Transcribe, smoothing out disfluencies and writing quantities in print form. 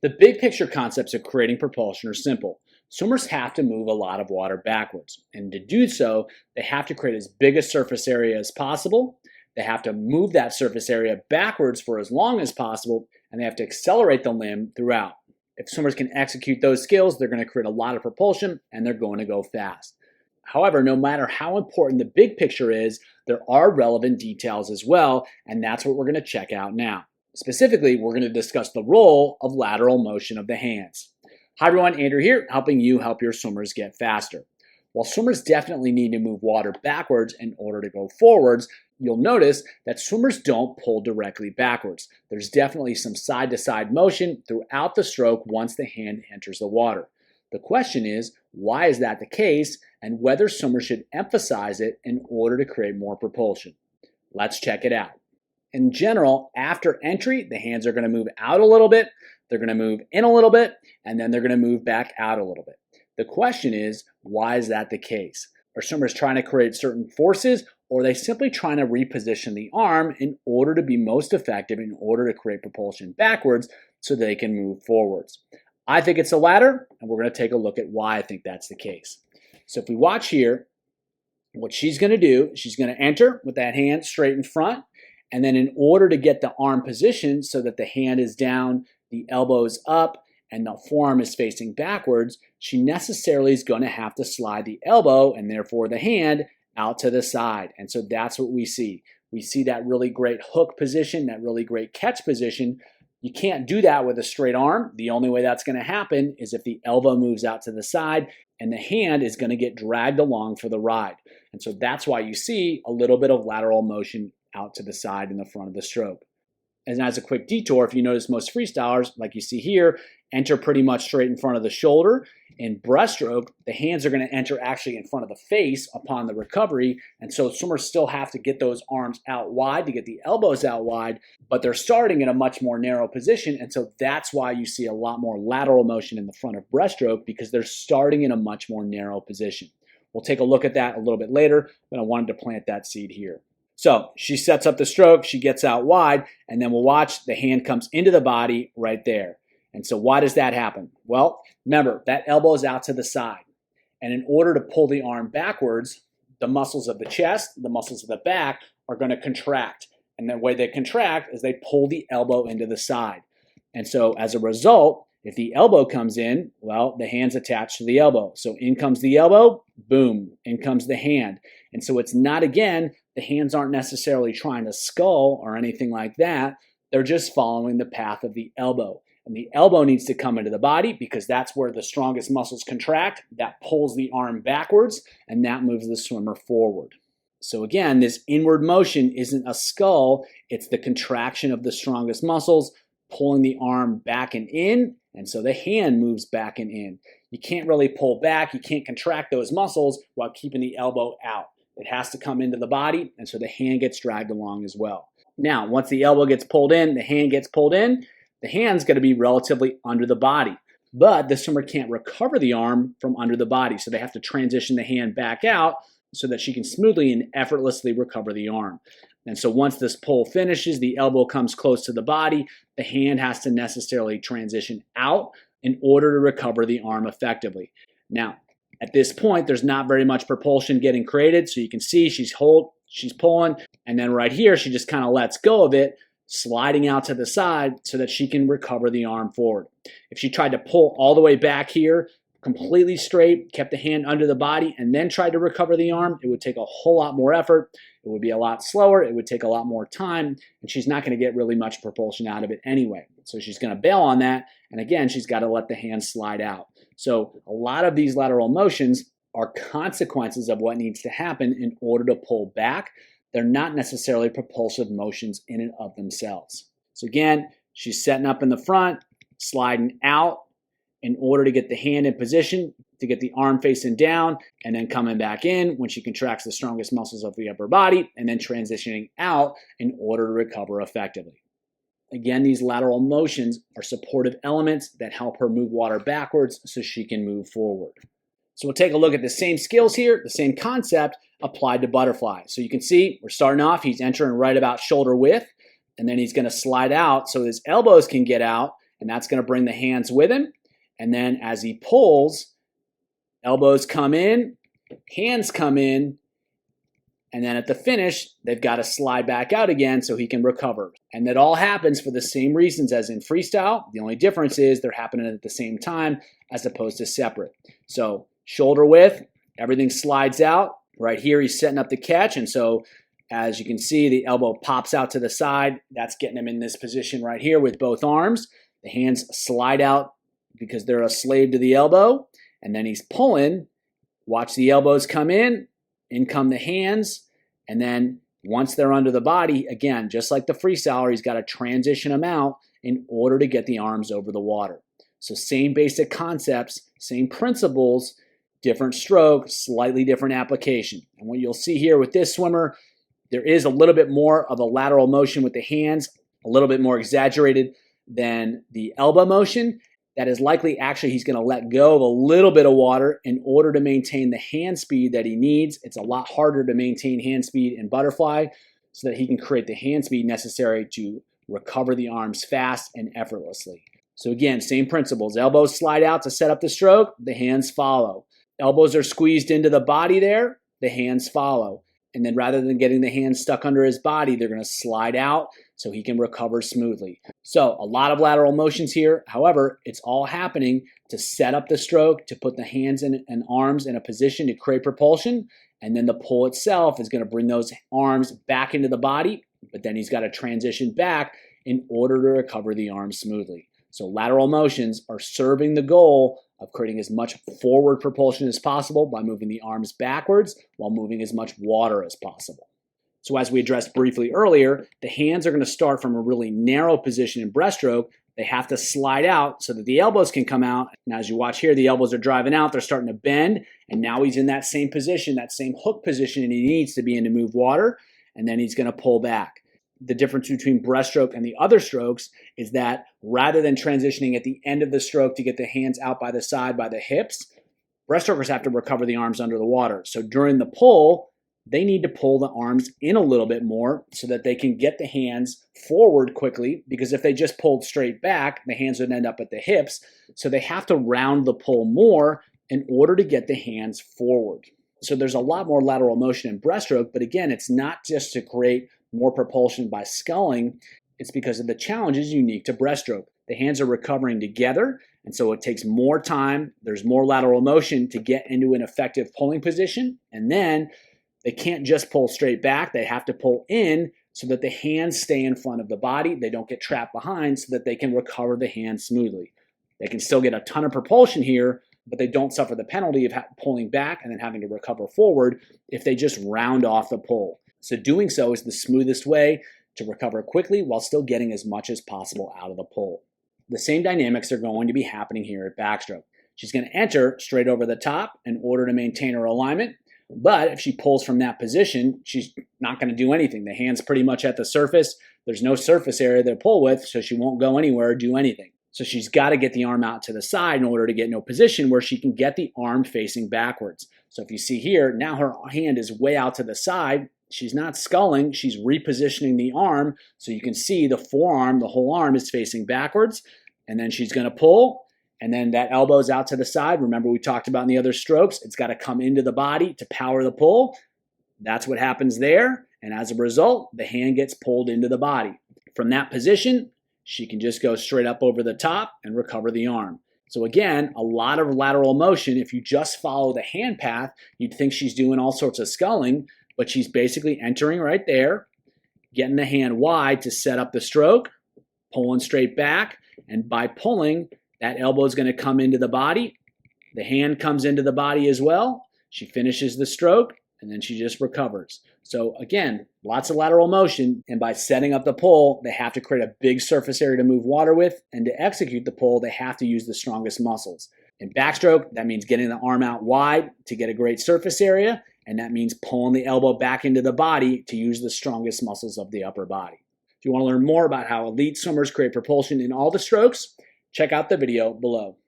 The big picture concepts of creating propulsion are simple. Swimmers have to move a lot of water backwards, and to do so, they have to create as big a surface area as possible. They have to move that surface area backwards for as long as possible, and they have to accelerate the limb throughout. If swimmers can execute those skills, they're going to create a lot of propulsion, and they're going to go fast. However, no matter how important the big picture is, there are relevant details as well, and that's what we're going to check out now. Specifically, we're going to discuss the role of lateral motion of the hands. Hi everyone, Andrew here, helping you help your swimmers get faster. While swimmers definitely need to move water backwards in order to go forwards, you'll notice that swimmers don't pull directly backwards. There's definitely some side-to-side motion throughout the stroke once the hand enters the water. The question is, why is that the case, and whether swimmers should emphasize it in order to create more propulsion. Let's check it out. In general, after entry, the hands are going to move out a little bit, they're going to move in a little bit, and then they're going to move back out a little bit. The question is, why is that the case? Are swimmers trying to create certain forces, or are they simply trying to reposition the arm in order to be most effective in order to create propulsion backwards so they can move forwards? I think it's the latter, and we're going to take a look at why I think that's the case. So if we watch here, what she's going to do, she's going to enter with that hand straight in front, and then in order to get the arm positioned so that the hand is down, the elbow is up, and the forearm is facing backwards, she necessarily is going to have to slide the elbow and therefore the hand out to the side. And so that's what we see. We see that really great hook position, that really great catch position. You can't do that with a straight arm. The only way that's going to happen is if the elbow moves out to the side and the hand is going to get dragged along for the ride. And so that's why you see a little bit of lateral motion out to the side in the front of the stroke. And as a quick detour, if you notice most freestylers, like you see here, enter pretty much straight in front of the shoulder. In breaststroke, the hands are going to enter actually in front of the face upon the recovery. And so swimmers still have to get those arms out wide to get the elbows out wide, but they're starting in a much more narrow position. And so that's why you see a lot more lateral motion in the front of breaststroke, because they're starting in a much more narrow position. We'll take a look at that a little bit later, but I wanted to plant that seed here. So she sets up the stroke, she gets out wide, and then we'll watch the hand comes into the body right there. And so why does that happen? Well, remember, that elbow is out to the side. And in order to pull the arm backwards, the muscles of the chest, the muscles of the back are going to contract. And the way they contract is they pull the elbow into the side. And so as a result, if the elbow comes in, well, the hand's attached to the elbow. So in comes the elbow, boom, in comes the hand. And so it's not, again, the hands aren't necessarily trying to scull or anything like that. They're just following the path of the elbow. And the elbow needs to come into the body because that's where the strongest muscles contract. That pulls the arm backwards, and that moves the swimmer forward. So again, this inward motion isn't a scull. It's the contraction of the strongest muscles, pulling the arm back and in, and so the hand moves back and in. You can't really pull back. You can't contract those muscles while keeping the elbow out. It has to come into the body, and so the hand gets dragged along as well. Now, once the elbow gets pulled in, the hand gets pulled in, the hand's going to be relatively under the body. But the swimmer can't recover the arm from under the body, so they have to transition the hand back out so that she can smoothly and effortlessly recover the arm. And so once this pull finishes, the elbow comes close to the body, the hand has to necessarily transition out in order to recover the arm effectively. Now, at this point, there's not very much propulsion getting created, so you can see she's pulling, and then right here, she just kind of lets go of it, sliding out to the side so that she can recover the arm forward. If she tried to pull all the way back here, completely straight, kept the hand under the body, and then tried to recover the arm, it would take a whole lot more effort. It would be a lot slower. It would take a lot more time, and she's not going to get really much propulsion out of it anyway. So she's going to bail on that, and again, she's got to let the hand slide out. So a lot of these lateral motions are consequences of what needs to happen in order to pull back. They're not necessarily propulsive motions in and of themselves. So again, she's setting up in the front, sliding out in order to get the hand in position, to get the arm facing down, and then coming back in when she contracts the strongest muscles of the upper body, and then transitioning out in order to recover effectively. Again, these lateral motions are supportive elements that help her move water backwards so she can move forward. So we'll take a look at the same skills here, the same concept applied to butterfly. So you can see we're starting off, he's entering right about shoulder width, and then he's going to slide out so his elbows can get out, and that's going to bring the hands with him. And then as he pulls, elbows come in, hands come in, and then at the finish, they've got to slide back out again so he can recover. And that all happens for the same reasons as in freestyle. The only difference is they're happening at the same time as opposed to separate. So shoulder width, everything slides out. Right here, he's setting up the catch. And so as you can see, the elbow pops out to the side. That's getting him in this position right here with both arms. The hands slide out because they're a slave to the elbow. And then he's pulling. Watch the elbows come in come the hands. And then once they're under the body, again, just like the freestyler, he's got to transition them out in order to get the arms over the water. So same basic concepts, same principles, different stroke, slightly different application. And what you'll see here with this swimmer, there is a little bit more of a lateral motion with the hands, a little bit more exaggerated than the elbow motion. That is likely actually he's going to let go of a little bit of water in order to maintain the hand speed that he needs. It's a lot harder to maintain hand speed in butterfly so that he can create the hand speed necessary to recover the arms fast and effortlessly. So again, same principles. Elbows slide out to set up the stroke, the hands follow. Elbows are squeezed into the body there, the hands follow. And then rather than getting the hands stuck under his body, they're going to slide out so he can recover smoothly. So a lot of lateral motions here. However, it's all happening to set up the stroke, to put the hands and arms in a position to create propulsion. And then the pull itself is going to bring those arms back into the body, but then he's got to transition back in order to recover the arms smoothly. So lateral motions are serving the goal of creating as much forward propulsion as possible by moving the arms backwards while moving as much water as possible. So as we addressed briefly earlier, the hands are going to start from a really narrow position in breaststroke. They have to slide out so that the elbows can come out. And as you watch here, the elbows are driving out. They're starting to bend. And now he's in that same position, that same hook position he needs to be in to move water. And then he's going to pull back. The difference between breaststroke and the other strokes is that rather than transitioning at the end of the stroke to get the hands out by the side, by the hips, breaststrokers have to recover the arms under the water. So during the pull, they need to pull the arms in a little bit more so that they can get the hands forward quickly, because if they just pulled straight back, the hands would end up at the hips. So they have to round the pull more in order to get the hands forward. So there's a lot more lateral motion in breaststroke, but again, it's not just to create more propulsion by sculling. It's because of the challenges unique to breaststroke. The hands are recovering together, and so it takes more time. There's more lateral motion to get into an effective pulling position, and then they can't just pull straight back. They have to pull in so that the hands stay in front of the body. They don't get trapped behind so that they can recover the hands smoothly. They can still get a ton of propulsion here, but they don't suffer the penalty of pulling back and then having to recover forward if they just round off the pull. So doing so is the smoothest way to recover quickly while still getting as much as possible out of the pull. The same dynamics are going to be happening here at backstroke. She's going to enter straight over the top in order to maintain her alignment, but if she pulls from that position, she's not going to do anything. The hand's pretty much at the surface. There's no surface area to pull with, so she won't go anywhere or do anything. So she's got to get the arm out to the side in order to get in a position where she can get the arm facing backwards. So if you see here, now her hand is way out to the side. She's not sculling, she's repositioning the arm, so you can see the forearm, the whole arm is facing backwards, and then she's going to pull, and then that elbow's out to the side. Remember we talked about in the other strokes, it's got to come into the body to power the pull. That's what happens there, and as a result, the hand gets pulled into the body. From that position, she can just go straight up over the top and recover the arm. So again, a lot of lateral motion. If you just follow the hand path, you'd think she's doing all sorts of sculling, but she's basically entering right there, getting the hand wide to set up the stroke, pulling straight back, and by pulling, that elbow is going to come into the body. The hand comes into the body as well. She finishes the stroke, and then she just recovers. So again, lots of lateral motion, and by setting up the pull, they have to create a big surface area to move water with, and to execute the pull, they have to use the strongest muscles. In backstroke, that means getting the arm out wide to get a great surface area, and that means pulling the elbow back into the body to use the strongest muscles of the upper body. If you want to learn more about how elite swimmers create propulsion in all the strokes, check out the video below.